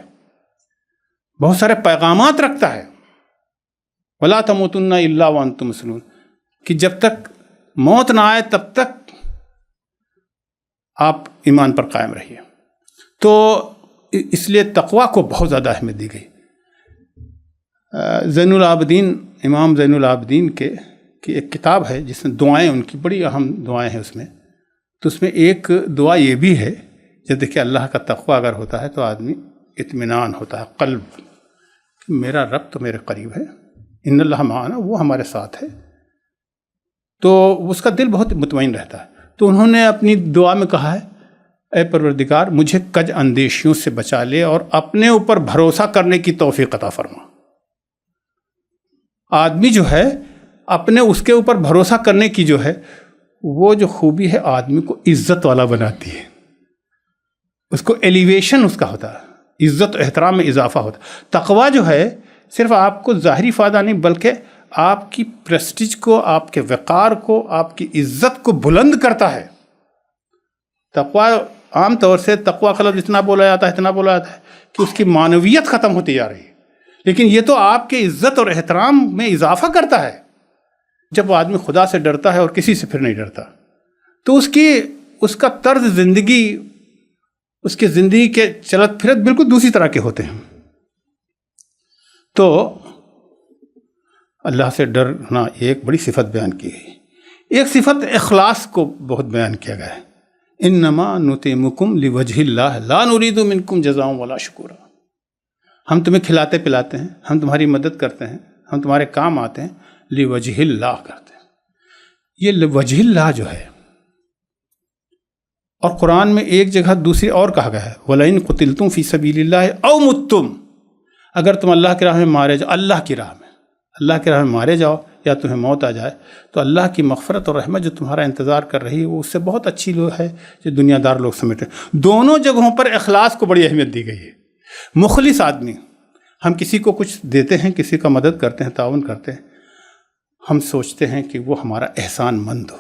بہت سارے پیغامات رکھتا ہے۔ ولا تموتن الا وانتم مسلمون، کہ جب تک موت نہ آئے تب تک آپ ایمان پر قائم رہیے۔ تو اس لیے تقوی کو بہت زیادہ اہمیت دی گئی۔ زین العابدین، امام زین العابدین کی ایک کتاب ہے جس میں دعائیں، ان کی بڑی اہم دعائیں ہیں اس میں، تو اس میں ایک دعا یہ بھی ہے، جب دیکھیں اللہ کا تقوی اگر ہوتا ہے تو آدمی اطمینان ہوتا ہے، قلب، میرا رب تو میرے قریب ہے، ان اللہ معنا، وہ ہمارے ساتھ ہے، تو اس کا دل بہت مطمئن رہتا ہے۔ تو انہوں نے اپنی دعا میں کہا ہے، اے پروردگار مجھے کج اندیشیوں سے بچا لے اور اپنے اوپر بھروسہ کرنے کی توفیق عطا فرما۔ آدمی جو ہے اپنے اس کے اوپر بھروسہ کرنے کی جو ہے، وہ جو خوبی ہے آدمی کو عزت والا بناتی ہے، اس کو ایلیویشن اس کا ہوتا ہے، عزت و احترام میں اضافہ ہوتا ہے۔ تقوی جو ہے صرف آپ کو ظاہری فائدہ نہیں، بلکہ آپ کی پریسٹیج کو، آپ کے وقار کو، آپ کی عزت کو بلند کرتا ہے۔ تقوی عام طور سے تقوی کا لفظ اتنا بولا جاتا ہے کہ اس کی معنویت ختم ہوتی جا رہی ہے، لیکن یہ تو آپ کے عزت اور احترام میں اضافہ کرتا ہے۔ جب وہ آدمی خدا سے ڈرتا ہے اور کسی سے پھر نہیں ڈرتا، تو اس کا طرز زندگی، اس کی زندگی کے چلت پھرت بالکل دوسری طرح کے ہوتے ہیں۔ تو اللہ سے ڈرنا ایک بڑی صفت بیان کی گئی۔ ایک صفت اخلاص کو بہت بیان کیا گیا ہے، انما نطعمکم لوجہ اللہ لا نرید منکم جزاء ولا شکورا۔ ہم تمہیں کھلاتے پلاتے ہیں، ہم تمہاری مدد کرتے ہیں، ہم تمہارے کام آتے ہیں، لوجہ اللہ کرتے ہیں۔ یہ لوجہ اللہ جو ہے، اور قرآن میں ایک جگہ دوسری اور کہا گیا ہے، وَلَئِن قُتِلْتُمْ فِي سَبِيلِ اللَّهِ أَوْ مُتُّمْ اگر تم اللہ کی راہ میں مارے جاؤ، اللہ کی راہ میں مارے جاؤ یا تمہیں موت آ جائے، تو اللہ کی مغفرت اور رحمت جو تمہارا انتظار کر رہی ہے وہ اس سے بہت اچھی لوگ ہے جو دنیا دار لوگ سمجھتے ہیں۔ دونوں جگہوں پر اخلاص کو بڑی اہمیت دی گئی ہے۔ مخلص آدمی، ہم کسی کو کچھ دیتے ہیں، کسی کا مدد کرتے ہیں، تعاون کرتے ہیں، ہم سوچتے ہیں کہ وہ ہمارا احسان مند ہو،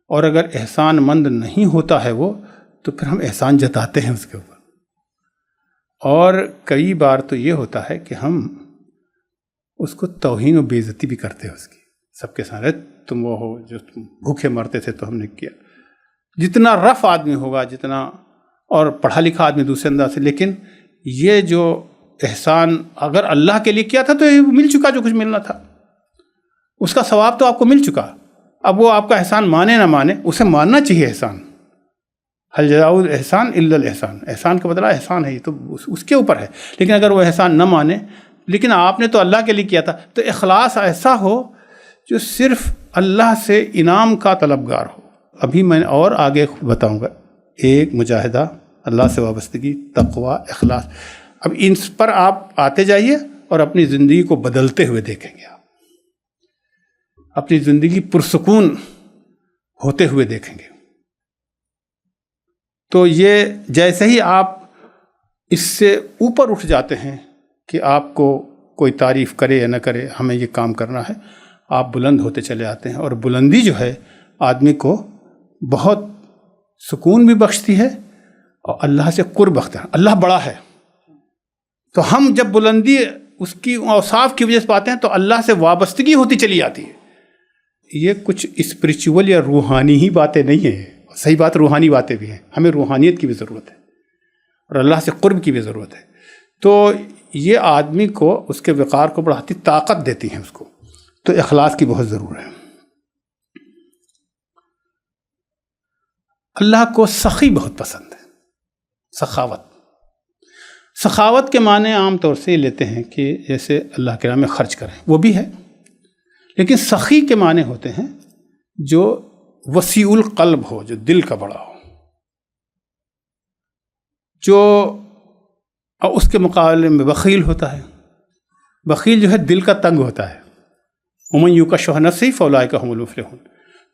اور اگر احسان مند نہیں ہوتا ہے وہ، تو پھر ہم احسان جتاتے ہیں اس کے اوپر۔ اور کئی بار تو یہ ہوتا ہے کہ ہم اس کو توہین و بے عزتی بھی کرتے ہیں اس کی، سب کے سامنے، تم وہ ہو جو بھوکے مرتے تھے تو ہم نے کیا۔ جتنا رف آدمی ہوگا، جتنا اور پڑھا لکھا آدمی دوسرے انداز سے، لیکن یہ جو احسان اگر اللہ کے لیے کیا تھا تو مل چکا جو کچھ ملنا تھا، اس کا ثواب تو آپ کو مل چکا۔ اب وہ آپ کا احسان مانے نہ مانے، اسے ماننا چاہیے احسان۔ حل جزاء الاحسان الا الاحسان، احسان کا بدلہ احسان ہے، یہ تو اس کے اوپر ہے۔ لیکن اگر وہ احسان نہ مانے، لیکن آپ نے تو اللہ کے لیے کیا تھا، تو اخلاص ایسا ہو جو صرف اللہ سے انعام کا طلبگار ہو۔ ابھی میں اور آگے بتاؤں گا، ایک مجاہدہ، اللہ سے وابستگی، تقوی، اخلاص۔ اب ان پر آپ آتے جائیے اور اپنی زندگی کو بدلتے ہوئے دیکھیں گے، آپ اپنی زندگی پرسکون ہوتے ہوئے دیکھیں گے۔ تو یہ جیسے ہی آپ اس سے اوپر اٹھ جاتے ہیں کہ آپ کو کوئی تعریف کرے یا نہ کرے، ہمیں یہ کام کرنا ہے، آپ بلند ہوتے چلے آتے ہیں۔ اور بلندی جو ہے آدمی کو بہت سکون بھی بخشتی ہے اور اللہ سے قرب بخشتا ہے۔ اللہ بڑا ہے، تو ہم جب بلندی اس کی اوصاف کی وجہ سے پاتے ہیں تو اللہ سے وابستگی ہوتی چلی جاتی ہے۔ یہ کچھ اسپریچول یا روحانی ہی باتیں نہیں ہیں، صحیح بات، روحانی باتیں بھی ہیں، ہمیں روحانیت کی بھی ضرورت ہے اور اللہ سے قرب کی بھی ضرورت ہے۔ تو یہ آدمی کو اس کے وقار کو بڑھاتی، طاقت دیتی ہیں اس کو، تو اخلاص کی بہت ضرورت ہے۔ اللہ کو سخی بہت پسند ہے، سخاوت۔ سخاوت کے معنی عام طور سے یہ لیتے ہیں کہ جیسے اللہ کے راہ میں خرچ کریں، وہ بھی ہے، لیکن سخی کے معنی ہوتے ہیں جو وسیع القلب ہو، جو دل کا بڑا ہو، جو اس کے مقابلے میں بخیل ہوتا ہے۔ بخیل جو ہے دل کا تنگ ہوتا ہے، ومن یوق شح نفسہ فاولئک هم المفلحون۔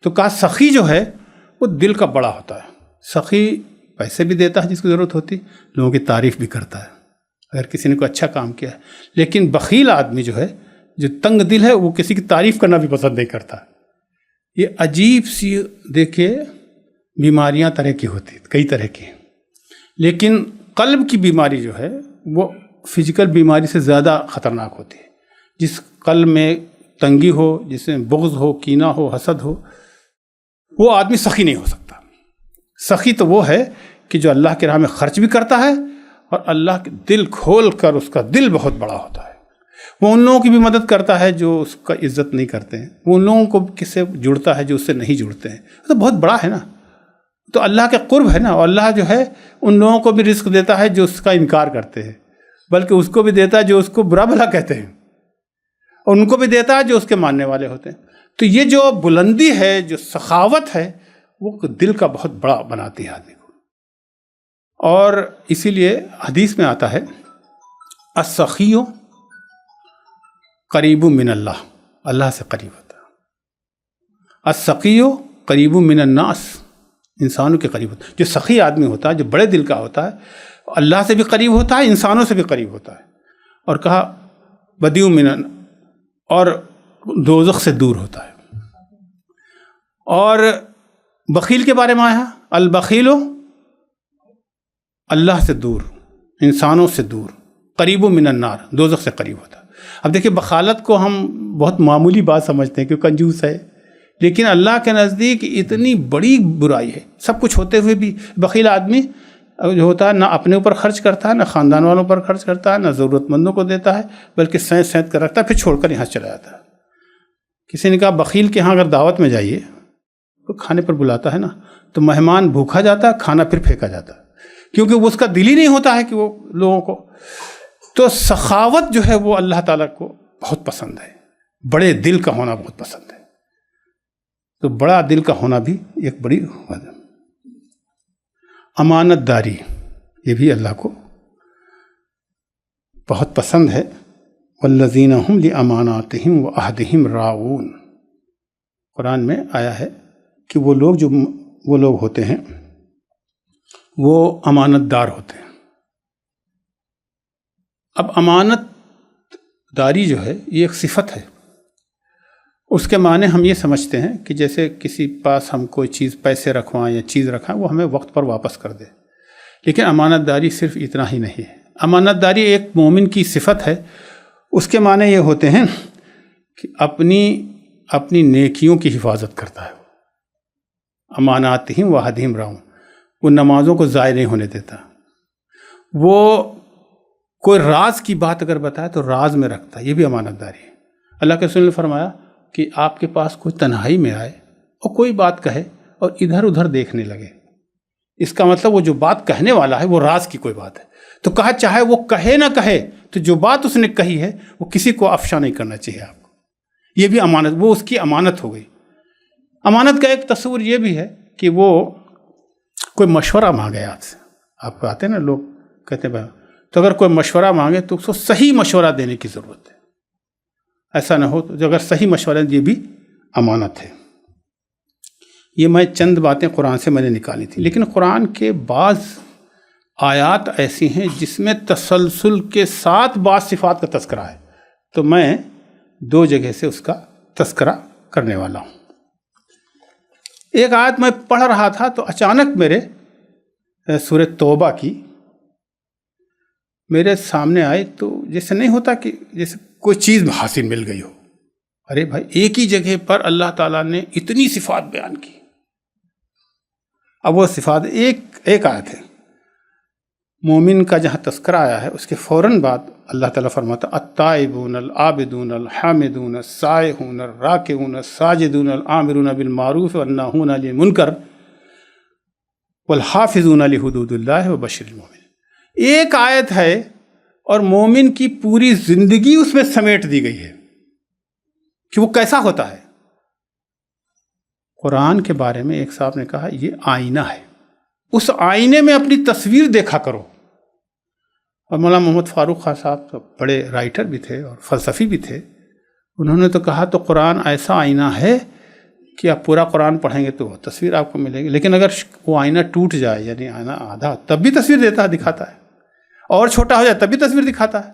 تو کہا سخی جو ہے وہ دل کا بڑا ہوتا ہے۔ سخی پیسے بھی دیتا ہے جس کی ضرورت ہوتی، لوگوں کی تعریف بھی کرتا ہے اگر کسی نے کوئی اچھا کام کیا ہے، لیکن بخیل آدمی جو ہے، جو تنگ دل ہے، وہ کسی کی تعریف کرنا بھی پسند نہیں کرتا۔ یہ عجیب سی دیکھیے بیماریاں طرح کی ہوتی، کئی طرح کی ہیں، لیکن قلب کی بیماری جو ہے وہ فزیکل بیماری سے زیادہ خطرناک ہوتی ہے۔ جس قلب میں تنگی ہو، جس میں بغض ہو، کینہ ہو، حسد ہو، وہ آدمی سخی نہیں ہو سکتا۔ سخی تو وہ ہے کہ جو اللہ کے راہ میں خرچ بھی کرتا ہے اور اللہ کے دل کھول کر، اس کا دل بہت بڑا ہوتا ہے۔ وہ ان لوگوں کی بھی مدد کرتا ہے جو اس کا عزت نہیں کرتے ہیں، وہ ان لوگوں کو کس سے جڑتا ہے جو اس سے نہیں جڑتے ہیں، تو بہت بڑا ہے نا۔ تو اللہ کے قرب ہے نا، اور اللہ جو ہے ان لوگوں کو بھی رزق دیتا ہے جو اس کا انکار کرتے ہیں، بلکہ اس کو بھی دیتا ہے جو اس کو برا بھلا کہتے ہیں، اور ان کو بھی دیتا ہے جو اس کے ماننے والے ہوتے ہیں۔ تو یہ جو بلندی ہے، جو سخاوت ہے، وہ دل کا بہت بڑا بناتی ہے آدمی کو۔ اور اسی لیے حدیث میں آتا ہے السخی قریب من اللہ، اللہ سے قریب ہوتا ہے۔ السقی قریب من الناس، انسانوں کے قریب ہوتا ہے۔ جو سخی آدمی ہوتا ہے، جو بڑے دل کا ہوتا ہے، اللہ سے بھی قریب ہوتا ہے، انسانوں سے بھی قریب ہوتا ہے۔ اور کہا بدیع من، اور دوزخ سے دور ہوتا ہے۔ اور بخیل کے بارے میں آیا البخیل، اللہ سے دور، انسانوں سے دور، قریب من النار، دوزخ سے قریب ہوتا ہے۔ اب دیکھیں بخالت کو ہم بہت معمولی بات سمجھتے ہیں کہ کنجوس ہے، لیکن اللہ کے نزدیک اتنی بڑی برائی ہے۔ سب کچھ ہوتے ہوئے بھی بخیل آدمی جو ہوتا ہے، نہ اپنے اوپر خرچ کرتا ہے، نہ خاندان والوں پر خرچ کرتا ہے، نہ ضرورت مندوں کو دیتا ہے، بلکہ سینت سینت کر رکھتا ہے، پھر چھوڑ کر یہاں چلا جاتا ہے۔ کسی نے کہا بخیل کے ہاں اگر دعوت میں جائیے، وہ کھانے پر بلاتا ہے نا، تو مہمان بھوکا جاتا ہے، کھانا پھر پھینکا جاتا ہے، کیونکہ وہ اس کا دل ہی نہیں ہوتا ہے کہ وہ لوگوں کو۔ تو سخاوت جو ہے وہ اللہ تعالیٰ کو بہت پسند ہے، بڑے دل کا ہونا بہت پسند ہے۔ تو بڑا دل کا ہونا بھی ایک بڑی وجہ۔ امانت داری، یہ بھی اللہ کو بہت پسند ہے. والذین هم لاماناتہم وعہدہم راعون. قرآن میں آیا ہے کہ وہ لوگ ہوتے ہیں وہ امانت دار ہوتے ہیں. اب امانت داری جو ہے یہ ایک صفت ہے. اس کے معنی ہم یہ سمجھتے ہیں کہ جیسے کسی پاس ہم کوئی چیز پیسے رکھوائیں یا چیز رکھائیں وہ ہمیں وقت پر واپس کر دے. لیکن امانت داری صرف اتنا ہی نہیں ہے. امانت داری ایک مومن کی صفت ہے. اس کے معنی یہ ہوتے ہیں کہ اپنی نیکیوں کی حفاظت کرتا ہے. اماناتہم وعہدہم راعون. وہ نمازوں کو ضائع نہیں ہونے دیتا. وہ کوئی راز کی بات اگر بتائے تو راز میں رکھتا ہے. یہ بھی امانت داری ہے. اللہ کے رسول نے فرمایا کہ آپ کے پاس کوئی تنہائی میں آئے اور کوئی بات کہے اور ادھر ادھر دیکھنے لگے، اس کا مطلب وہ جو بات کہنے والا ہے وہ راز کی کوئی بات ہے. تو کہا چاہے وہ کہے نہ کہے تو جو بات اس نے کہی ہے وہ کسی کو افشا نہیں کرنا چاہیے آپ کو. یہ بھی امانت، وہ اس کی امانت ہو گئی. امانت کا ایک تصور یہ بھی ہے کہ وہ کوئی مشورہ مانگے آپ سے. آپ کو آتے ہیں نا لوگ کہتے ہیں تو اگر کوئی مشورہ مانگے تو اس کو صحیح مشورہ دینے کی ضرورت ہے. ایسا نہ ہو تو اگر صحیح مشورہ یہ بھی امانت ہے. یہ میں چند باتیں قرآن سے میں نے نکالی تھی. لیکن قرآن کے بعض آیات ایسی ہیں جس میں تسلسل کے ساتھ بعض صفات کا تذکرہ ہے. تو میں 2 جگہ سے اس کا تذکرہ کرنے والا ہوں. ایک آیت میں پڑھ رہا تھا تو اچانک میرے سورہ توبہ کی میرے سامنے آئی. تو جیسے نہیں ہوتا کہ جیسے کوئی چیز حاصل مل گئی ہو. ارے بھائی ایک ہی جگہ پر اللہ تعالیٰ نے اتنی صفات بیان کی. اب وہ صفات ایک آیت ہے. مومن کا جہاں تذکرہ آیا ہے اس کے فوراً بعد اللہ تعالیٰ فرماتا التائبون العابدون الحامدون السائحون الراکعون الساجدون الآمرون بالمعروف والناہون عن المنکر والحافظون لحدود اللہ وبشر المؤمنین. ایک آیت ہے اور مومن کی پوری زندگی اس میں سمیٹ دی گئی ہے کہ وہ کیسا ہوتا ہے. قرآن کے بارے میں ایک صاحب نے کہا یہ آئینہ ہے. اس آئینے میں اپنی تصویر دیکھا کرو. اور مولانا محمد فاروق خان صاحب تو بڑے رائٹر بھی تھے اور فلسفی بھی تھے. انہوں نے تو کہا تو قرآن ایسا آئینہ ہے کہ آپ پورا قرآن پڑھیں گے تو وہ تصویر آپ کو ملے گی. لیکن اگر وہ آئینہ ٹوٹ جائے یعنی آئینہ آدھا تب بھی تصویر دیتا ہے، دکھاتا ہے. اور چھوٹا ہو جائے تب بھی تصویر دکھاتا ہے.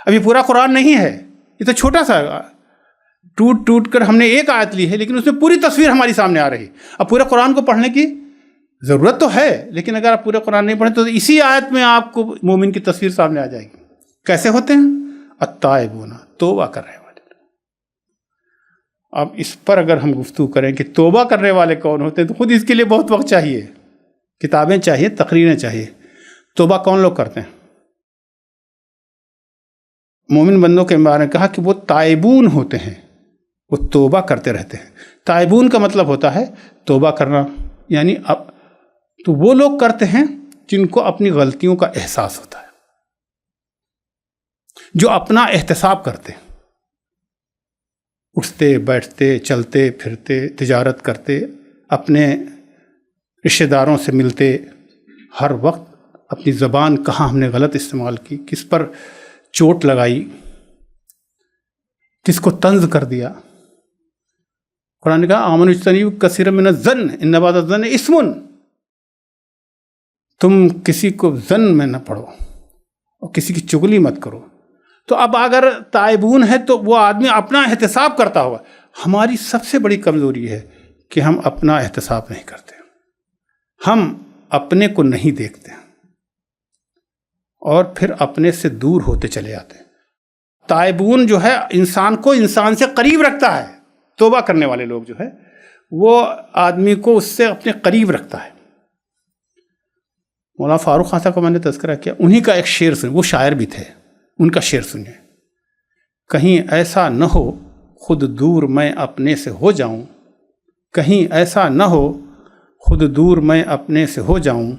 ابھی پورا قرآن نہیں ہے، یہ تو چھوٹا سا ٹوٹ کر ہم نے ایک آیت لی ہے لیکن اس میں پوری تصویر ہماری سامنے آ رہی. اب پورے قرآن کو پڑھنے کی ضرورت تو ہے لیکن اگر آپ پورے قرآن نہیں پڑھیں تو اسی آیت میں آپ کو مومن کی تصویر سامنے آ جائے گی. کیسے ہوتے ہیں؟ التائبون، توبہ کر رہے والے. اب اس پر اگر ہم گفتگو کریں کہ توبہ کرنے والے کون ہوتے ہیں تو خود اس کے لیے بہت وقت چاہیے، کتابیں چاہیے، تقریریں چاہیے. توبہ کون لوگ کرتے ہیں؟ مومن بندوں کے بارے میں کہا کہ وہ تائبون ہوتے ہیں، وہ توبہ کرتے رہتے ہیں. تائبون کا مطلب ہوتا ہے توبہ کرنا، یعنی تو وہ لوگ کرتے ہیں جن کو اپنی غلطیوں کا احساس ہوتا ہے، جو اپنا احتساب کرتے ہیں، اٹھتے بیٹھتے چلتے پھرتے تجارت کرتے، اپنے رشتہ داروں سے ملتے، ہر وقت اپنی زبان کہاں ہم نے غلط استعمال کی، کس پر چوٹ لگائی، کس کو طنز کر دیا. قرآن نے کہا آمنوا اجتنبوا کثیرا من الظن ان بعض الظن اثم. تم کسی کو ظن میں نہ پڑھو اور کسی کی چغلی مت کرو. تو اب اگر تائبون ہے تو وہ آدمی اپنا احتساب کرتا ہوگا. ہماری سب سے بڑی کمزوری ہے کہ ہم اپنا احتساب نہیں کرتے، ہم اپنے کو نہیں دیکھتے اور پھر اپنے سے دور ہوتے چلے جاتے ہیں. تائبون جو ہے انسان کو انسان سے قریب رکھتا ہے. توبہ کرنے والے لوگ جو ہے وہ آدمی کو اس سے اپنے قریب رکھتا ہے. مولانا فاروق خان صاحب کا میں نے تذکرہ کیا، انہی کا ایک شعر سن، وہ شاعر بھی تھے، ان کا شعر سنیے. کہیں ایسا نہ ہو خود دور میں اپنے سے ہو جاؤں، کہیں ایسا نہ ہو خود دور میں اپنے سے ہو جاؤں،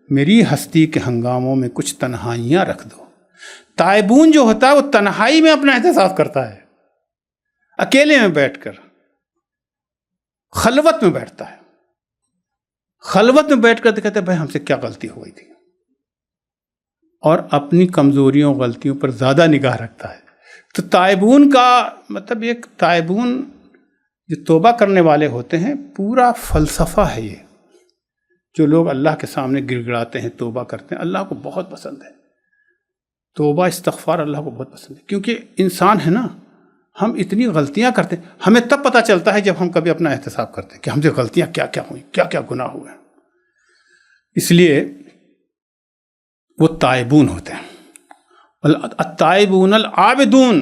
میری ہستی کے ہنگاموں میں کچھ تنہائیاں رکھ دو. تائبون جو ہوتا ہے وہ تنہائی میں اپنا احتساب کرتا ہے، اکیلے میں بیٹھ کر خلوت میں بیٹھتا ہے. خلوت میں بیٹھ کر کہتے ہیں بھائی ہم سے کیا غلطی ہو گئی تھی اور اپنی کمزوریوں غلطیوں پر زیادہ نگاہ رکھتا ہے. تو تائبون کا مطلب ایک تائبون جو توبہ کرنے والے ہوتے ہیں پورا فلسفہ ہے یہ. جو لوگ اللہ کے سامنے گڑ گڑاتے ہیں توبہ کرتے ہیں اللہ کو بہت پسند ہے. توبہ استغفار اللہ کو بہت پسند ہے، کیونکہ انسان ہے نا، ہم اتنی غلطیاں کرتے ہیں، ہمیں تب پتہ چلتا ہے جب ہم کبھی اپنا احتساب کرتے ہیں کہ ہم سے غلطیاں کیا کیا ہوئیں، کیا کیا گناہ ہوئے. اس لیے وہ تائبون ہوتے ہیں. التائبون العابدون،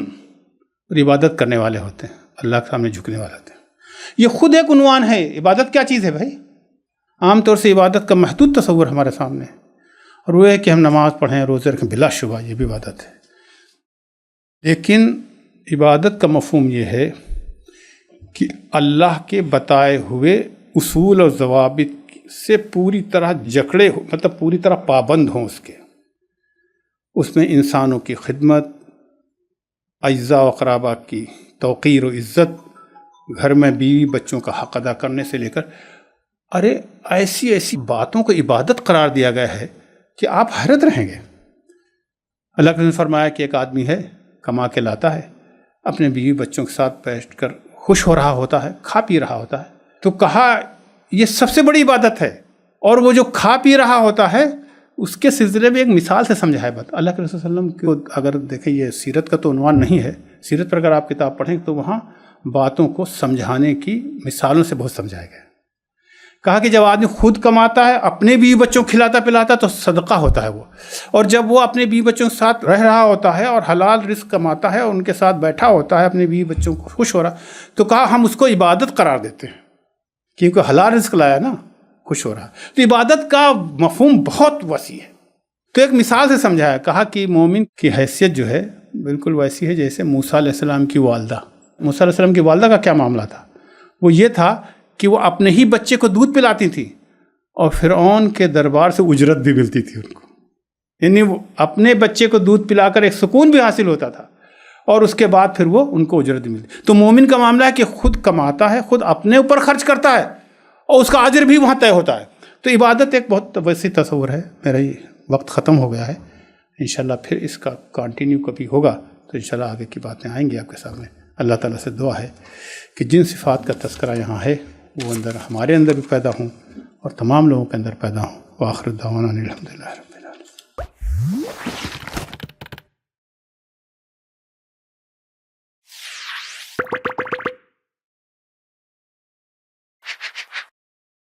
اور عبادت کرنے والے ہوتے ہیں، اللہ کے سامنے جھکنے والے ہوتے ہیں. یہ خود ایک عنوان ہے. عبادت کیا چیز ہے بھائی؟ عام طور سے عبادت کا محدود تصور ہمارے سامنے ہے، اور وہ ہے کہ ہم نماز پڑھیں، روزے رکھیں. بلا شبہ یہ بھی عبادت ہے، لیکن عبادت کا مفہوم یہ ہے کہ اللہ کے بتائے ہوئے اصول اور ضوابط سے پوری طرح جکڑے ہو، مطلب پوری طرح پابند ہوں اس میں انسانوں کی خدمت، اجزاء و اقرابا کی توقیر و عزت، گھر میں بیوی بچوں کا حق ادا کرنے سے لے کر ایسی باتوں کو عبادت قرار دیا گیا ہے کہ آپ حیرت رہیں گے. اللہ نے فرمایا کہ ایک آدمی ہے کما کے لاتا ہے، اپنے بیوی بچوں کے ساتھ بیٹھ کر خوش ہو رہا ہوتا ہے، کھا پی رہا ہوتا ہے. تو کہا یہ سب سے بڑی عبادت ہے. اور وہ جو کھا پی رہا ہوتا ہے اس کے سلسلے میں ایک مثال سے سمجھا ہے بات. اللہ کے رسول صلی اللہ علیہ وسلم کو اگر دیکھیں، یہ سیرت کا تو عنوان نہیں ہے، سیرت پر اگر آپ کتاب پڑھیں تو وہاں باتوں کو سمجھانے کی مثالوں سے بہت سمجھایا گیا. کہا کہ جب آدمی خود کماتا ہے، اپنے بیوی بچوں کو کھلاتا پلاتا تو صدقہ ہوتا ہے وہ. اور جب وہ اپنے بیوی بچوں کے ساتھ رہ رہا ہوتا ہے اور حلال رزق کماتا ہے اور ان کے ساتھ بیٹھا ہوتا ہے، اپنے بیوی بچوں کو خوش ہو رہا، تو کہا ہم اس کو عبادت قرار دیتے ہیں، کیونکہ حلال رزق لایا نا، خوش ہو رہا. تو عبادت کا مفہوم بہت وسیع ہے. تو ایک مثال سے سمجھایا، کہا کہ مومن کی حیثیت جو ہے بالکل ویسی ہے جیسے موسیٰ علیہ السلام کی والدہ. موسیٰ علیہ السلام کی والدہ کا کیا معاملہ تھا؟ وہ یہ تھا کہ وہ اپنے ہی بچے کو دودھ پلاتی تھی اور فرعون کے دربار سے اجرت بھی ملتی تھی ان کو. یعنی وہ اپنے بچے کو دودھ پلا کر ایک سکون بھی حاصل ہوتا تھا، اور اس کے بعد پھر وہ ان کو اجرت بھی ملتی. تو مومن کا معاملہ ہے کہ خود کماتا ہے، خود اپنے اوپر خرچ کرتا ہے، اور اس کا اجر بھی وہاں طے ہوتا ہے. تو عبادت ایک بہت وسیع تصور ہے. میرا یہ وقت ختم ہو گیا ہے. انشاءاللہ پھر اس کا کنٹینیو کبھی ہوگا تو انشاءاللہ آگے کی باتیں آئیں گی آپ کے سامنے. اللہ تعالیٰ سے دعا ہے کہ جن صفات کا تذکرہ یہاں ہے وہ ہمارے اندر بھی پیدا ہوں اور تمام لوگوں کے اندر پیدا ہوں. وآخر دعوانا الحمدللہ.